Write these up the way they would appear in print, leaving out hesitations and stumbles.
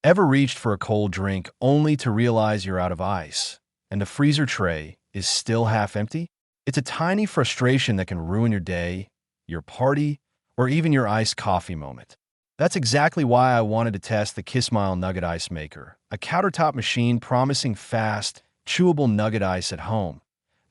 Ever reached for a cold drink only to realize you're out of ice, and the freezer tray is still half empty? It's a tiny frustration that can ruin your day, your party, or even your iced coffee moment. That's exactly why I wanted to test the Kismile Nugget Ice Maker, a countertop machine promising fast, chewable nugget ice at home.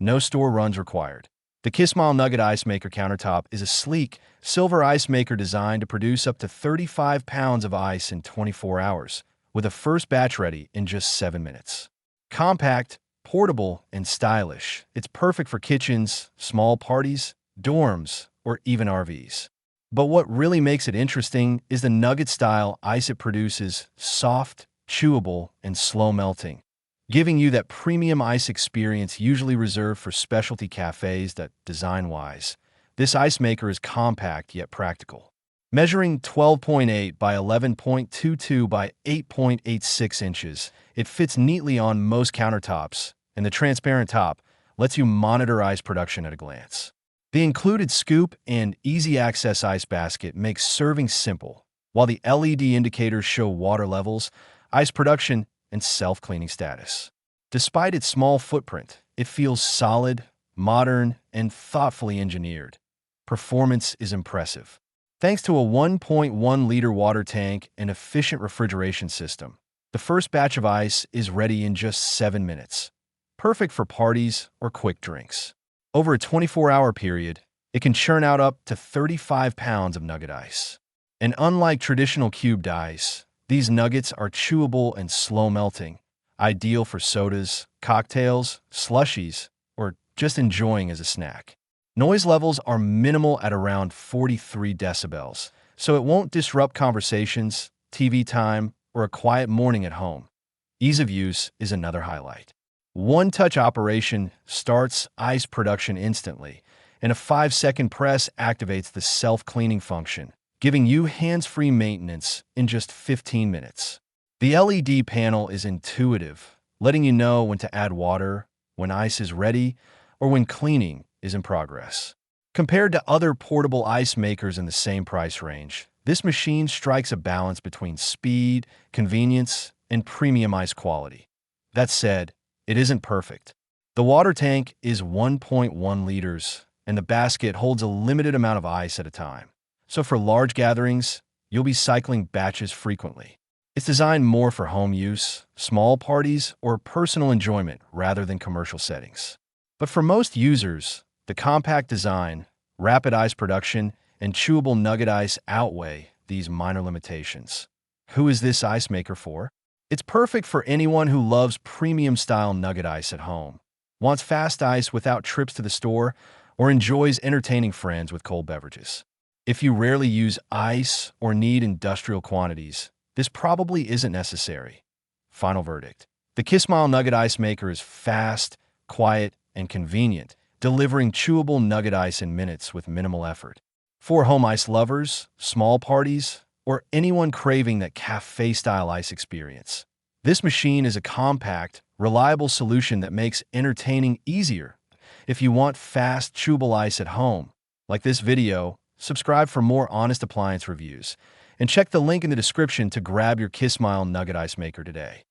No store runs required. The Kismile Nugget Ice Maker countertop is a sleek, silver ice maker designed to produce up to 35 pounds of ice in 24 hours, with a first batch ready in just 7 minutes. Compact, portable, and stylish, it's perfect for kitchens, small parties, dorms, or even RVs. But what really makes it interesting is the nugget-style ice it produces: soft, chewable, and slow melting, giving you that premium ice experience usually reserved for specialty cafes. That design-wise, this ice maker is compact yet practical. Measuring 12.8 by 11.22 by 8.86 inches, it fits neatly on most countertops, and the transparent top lets you monitor ice production at a glance. The included scoop and easy-access ice basket makes serving simple, while the LED indicators show water levels, ice production, and self-cleaning status. Despite its small footprint, it feels solid, modern, and thoughtfully engineered. Performance is impressive. Thanks to a 1.1-liter water tank and efficient refrigeration system, the first batch of ice is ready in just 7 minutes, perfect for parties or quick drinks. Over a 24-hour period, it can churn out up to 35 pounds of nugget ice. And unlike traditional cubed ice, these nuggets are chewable and slow-melting, ideal for sodas, cocktails, slushies, or just enjoying as a snack. Noise levels are minimal at around 43 decibels, so it won't disrupt conversations, TV time, or a quiet morning at home. Ease of use is another highlight. One-touch operation starts ice production instantly, and a 5-second press activates the self-cleaning function, giving you hands-free maintenance in just 15 minutes. The LED panel is intuitive, letting you know when to add water, when ice is ready, or when cleaning is in progress. Compared to other portable ice makers in the same price range, this machine strikes a balance between speed, convenience, and premium ice quality. That said, it isn't perfect. The water tank is 1.1 liters, and the basket holds a limited amount of ice at a time. So for large gatherings, you'll be cycling batches frequently. It's designed more for home use, small parties, or personal enjoyment rather than commercial settings. But for most users, the compact design, rapid ice production, and chewable nugget ice outweigh these minor limitations. Who is this ice maker for? It's perfect for anyone who loves premium-style nugget ice at home, wants fast ice without trips to the store, or enjoys entertaining friends with cold beverages. If you rarely use ice or need industrial quantities, this probably isn't necessary. Final verdict: the Kismile Nugget Ice Maker is fast, quiet, and convenient, delivering chewable nugget ice in minutes with minimal effort. For home ice lovers, small parties, or anyone craving that cafe-style ice experience, this machine is a compact, reliable solution that makes entertaining easier. If you want fast, chewable ice at home, like this video, subscribe for more honest appliance reviews, and check the link in the description to grab your Kismile Nugget Ice Maker today.